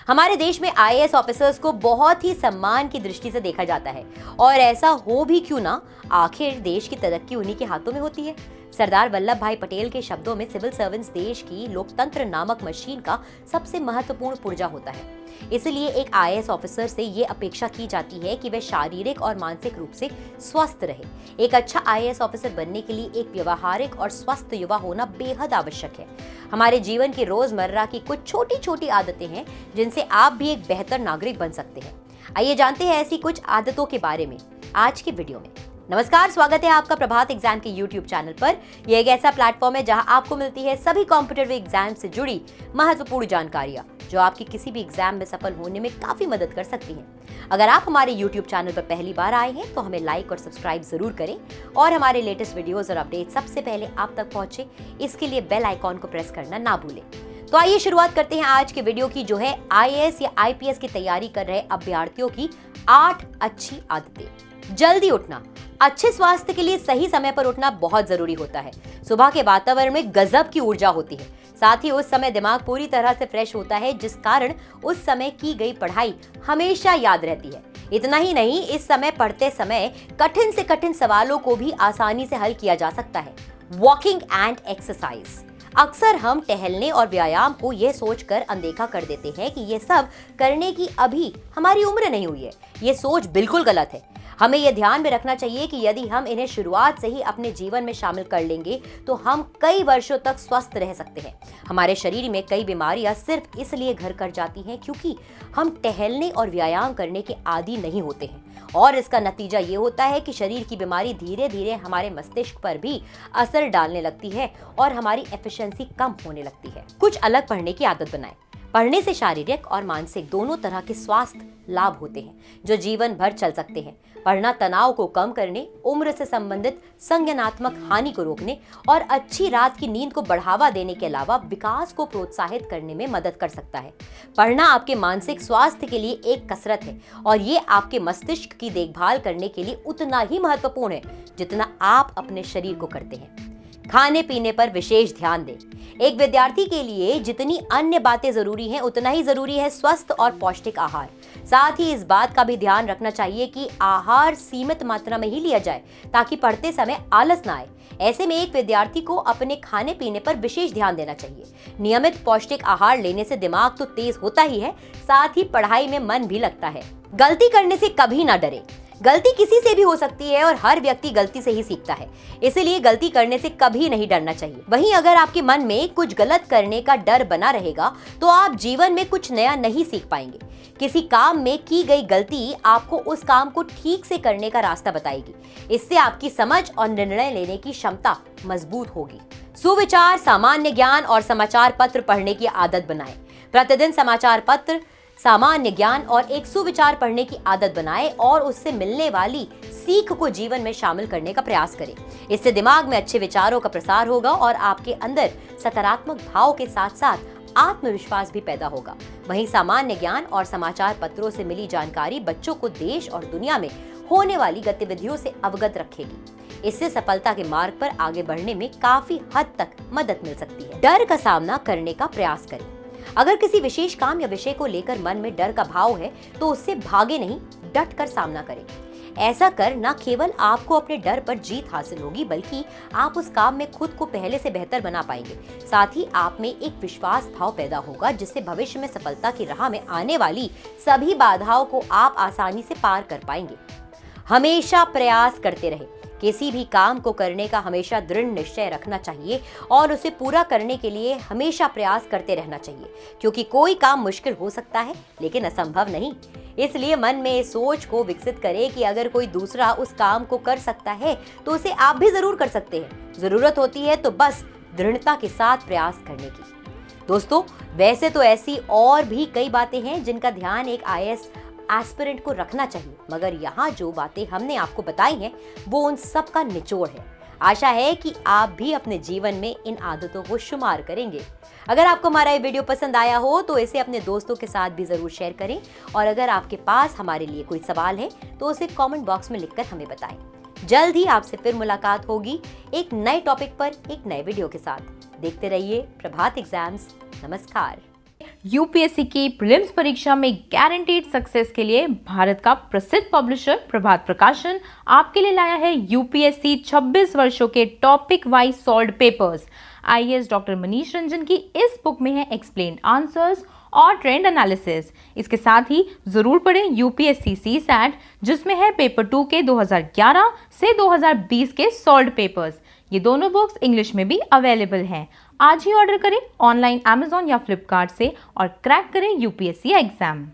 हमारे देश में आईएएस ऑफिसर्स को बहुत ही सम्मान की दृष्टि से देखा जाता है और ऐसा हो भी क्यों ना, आखिर देश की तरक्की उन्हीं के हाथों में होती है। सरदार वल्लभ भाई पटेल के शब्दों में सिविल सर्वेंट्स देश की लोकतंत्र नामक मशीन का सबसे महत्वपूर्ण पुर्जा होता है। इसलिए एक आईएएस ऑफिसर से ये अपेक्षा की जाती है कि वह शारीरिक और मानसिक रूप से स्वस्थ रहे। एक अच्छा आईएएस ऑफिसर बनने के लिए एक व्यवहारिक और स्वस्थ युवा होना बेहद आवश्यक है। हमारे जीवन की रोजमर्रा की कुछ छोटी छोटी आदतें हैं जिनसे आप भी एक बेहतर नागरिक बन सकते हैं। आइए जानते हैं ऐसी कुछ आदतों के बारे में आज की वीडियो में। नमस्कार, स्वागत है आपका प्रभात एग्जाम के YouTube चैनल पर। यह एक ऐसा प्लेटफॉर्म है जहां आपको मिलती है सभी कॉम्पिटिटिव एग्जाम से जुड़ी महत्वपूर्ण जानकारियां जो आपकी किसी भी एग्जाम में सफल होने में काफी मदद कर सकती हैं। अगर आप हमारे YouTube चैनल पर पहली बार आए हैं तो हमें लाइक और सब्सक्राइब जरूर करें और हमारे लेटेस्ट वीडियोस और अपडेट सबसे पहले आप तक पहुंचे, इसके लिए बेल आइकॉन को प्रेस करना ना भूलें। तो आइए शुरुआत करते हैं आज के वीडियो की, जो है आईएएस या आईपीएस की तैयारी कर रहे अभ्यर्थियों की 8 अच्छी आदतें। जल्दी उठना। अच्छे स्वास्थ्य के लिए सही समय पर उठना बहुत जरूरी होता है। सुबह के वातावरण में गजब की ऊर्जा होती है, साथ ही उस समय दिमाग पूरी तरह से फ्रेश होता है, जिस कारण उस समय की गई पढ़ाई हमेशा याद रहती है। इतना ही नहीं, इस समय पढ़ते समय कठिन से कठिन सवालों को भी आसानी से हल किया जा सकता है। Walking and exercise. अक्सर हम टहलने और व्यायाम को यह सोचकर अनदेखा कर देते हैं कि ये सब करने की अभी हमारी उम्र नहीं हुई है। ये सोच बिल्कुल गलत है। हमें यह ध्यान में रखना चाहिए कि यदि हम इन्हें शुरुआत से ही अपने जीवन में शामिल कर लेंगे तो हम कई वर्षों तक स्वस्थ रह सकते हैं। हमारे शरीर में कई बीमारियां सिर्फ इसलिए घर कर जाती हैं क्योंकि हम टहलने और व्यायाम करने के आदी नहीं होते हैं, और इसका नतीजा ये होता है कि शरीर की बीमारी धीरे धीरे हमारे मस्तिष्क पर भी असर डालने लगती है और हमारी एफिशिएंसी कम होने लगती है। कुछ अलग पढ़ने की आदत बनाएं। पढ़ने से शारीरिक और मानसिक दोनों तरह के स्वास्थ्य लाभ होते हैं जो जीवन भर चल सकते हैं। पढ़ना तनाव को कम करने, उम्र से संबंधित संज्ञानात्मक हानि को रोकने और अच्छी रात की नींद को बढ़ावा देने के अलावा विकास को प्रोत्साहित करने में मदद कर सकता है। पढ़ना आपके मानसिक स्वास्थ्य के लिए एक कसरत है और ये आपके मस्तिष्क की देखभाल करने के लिए उतना ही महत्वपूर्ण है जितना आप अपने शरीर को करते हैं। खाने पीने पर विशेष ध्यान दें। एक विद्यार्थी के लिए जितनी अन्य बातें जरूरी हैं, उतना ही जरूरी है स्वस्थ और पौष्टिक आहार। साथ ही इस बात का भी ध्यान रखना चाहिए कि आहार सीमित मात्रा में ही लिया जाए ताकि पढ़ते समय आलस ना आए। ऐसे में एक विद्यार्थी को अपने खाने पीने पर विशेष ध्यान देना चाहिए। नियमित पौष्टिक आहार लेने से दिमाग तो तेज होता ही है, साथ ही पढ़ाई में मन भी लगता है। गलती करने से कभी ना डरे। गलती किसी से भी हो सकती है और हर व्यक्ति गलती से ही सीखता है, इसलिए गलती करने से कभी नहीं डरना चाहिए। वहीं अगर आपके मन में कुछ गलत करने का डर बना रहेगा तो आप जीवन में कुछ नया नहीं सीख पाएंगे। किसी काम में की गई गलती आपको उस काम को ठीक से करने का रास्ता बताएगी। इससे आपकी समझ और निर्णय लेने की क्षमता मजबूत होगी। सुविचार, सामान्य ज्ञान और समाचार पत्र पढ़ने की आदत बनाएं। प्रतिदिन समाचार पत्र, सामान्य ज्ञान और एक सुविचार पढ़ने की आदत बनाएं और उससे मिलने वाली सीख को जीवन में शामिल करने का प्रयास करें। इससे दिमाग में अच्छे विचारों का प्रसार होगा और आपके अंदर सकारात्मक भाव के साथ साथ आत्मविश्वास भी पैदा होगा। वहीं सामान्य ज्ञान और समाचार पत्रों से मिली जानकारी बच्चों को देश और दुनिया में होने वाली गतिविधियों से अवगत रखेगी। इससे सफलता के मार्ग पर आगे बढ़ने में काफी हद तक मदद मिल सकती है। डर का सामना करने का प्रयास करें। अगर किसी विशेष काम या विषय को लेकर मन में डर का भाव है तो उससे भागे नहीं, डट कर सामना करें। ऐसा कर न केवल आपको अपने डर पर जीत हासिल होगी, बल्कि आप उस काम में खुद को पहले से बेहतर बना पाएंगे। साथ ही आप में एक विश्वास भाव पैदा होगा जिससे भविष्य में सफलता की राह में आने वाली सभी बाधाओं को आप आसानी से पार कर पाएंगे। हमेशा प्रयास करते रहें। किसी भी काम को करने का हमेशा दृढ़ निश्चय रखना चाहिए और उसे पूरा करने के लिए हमेशा प्रयास करते रहना चाहिए, क्योंकि कोई काम मुश्किल हो सकता है लेकिन असंभव नहीं। इसलिए मन में इस सोच को विकसित करें कि अगर कोई दूसरा उस काम को कर सकता है तो उसे आप भी जरूर कर सकते हैं। जरूरत होती है तो बस दृढ़ता के साथ प्रयास करने की। दोस्तों, वैसे तो ऐसी और भी कई बातें हैं जिनका ध्यान एक आईएएस एस्पिरेंट को रखना चाहिए, मगर यहाँ जो बातें हमने आपको बताई हैं वो उन सब का निचोड़ है। आशा है कि आप भी अपने जीवन में इन आदतों को शुमार करेंगे। अगर आपको हमारा ये वीडियो पसंद आया हो तो इसे अपने दोस्तों के साथ भी जरूर शेयर करें, और अगर आपके पास हमारे लिए कोई सवाल है तो उसे कमेंट बॉक्स में लिखकर हमें बताएं। जल्द ही आपसे फिर मुलाकात होगी एक नए टॉपिक पर, एक नए वीडियो के साथ। देखते रहिए प्रभात एग्जाम्स। नमस्कार। यूपीएससी की प्रीलिम्स परीक्षा में गारंटीड सक्सेस के लिए भारत का प्रसिद्ध पब्लिशर प्रभात प्रकाशन आपके लिए लाया है यूपीएससी 26 वर्षों के topic wise solved papers. IAS doctor Manish Ranjan की इस बुक में है एक्सप्लेन्ड आंसर्स और ट्रेंड एनालिसिस। इसके साथ ही जरूर पढ़ें यूपीएससी सीसैट, जिसमें है पेपर 2 के 2011 से 2020 के सॉल्व्ड पेपर्स। ये दोनों बुक्स इंग्लिश में भी अवेलेबल हैं। आज ही ऑर्डर करें ऑनलाइन अमेजॉन या फ्लिपकार्ट से और क्रैक करें यूपीएससी एग्जाम।